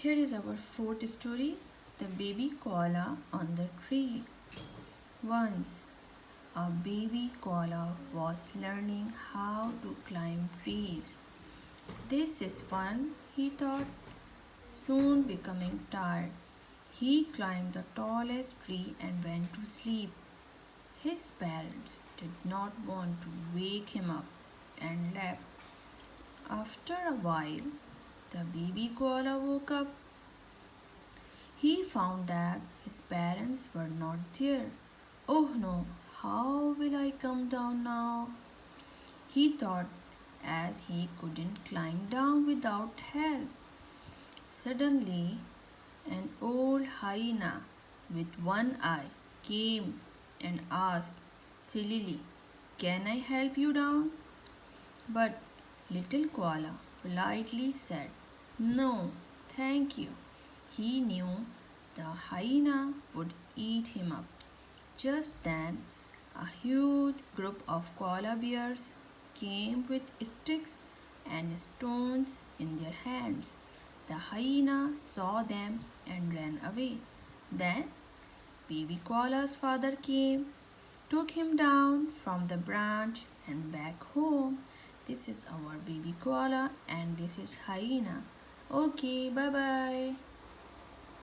Here is our fourth story, The Baby Koala on the Tree. Once, a baby koala was learning how to climb trees. This is fun, he thought, soon becoming tired. He climbed the tallest tree and went to sleep. His parents did not want to wake him up and left. After a while, the baby koala woke up. He found that his parents were not there. Oh no, how will I come down now? He thought as he couldn't climb down without help. Suddenly, an old hyena with one eye came and asked sillily, "Can I help you down?" But little koala politely said, "No, thank you." He knew the hyena would eat him up. Just then, a huge group of koala bears came with sticks and stones in their hands. The hyena saw them and ran away. Then, baby koala's father came, took him down from the branch and back home. This is our baby koala and this is hyena. Okay, bye bye.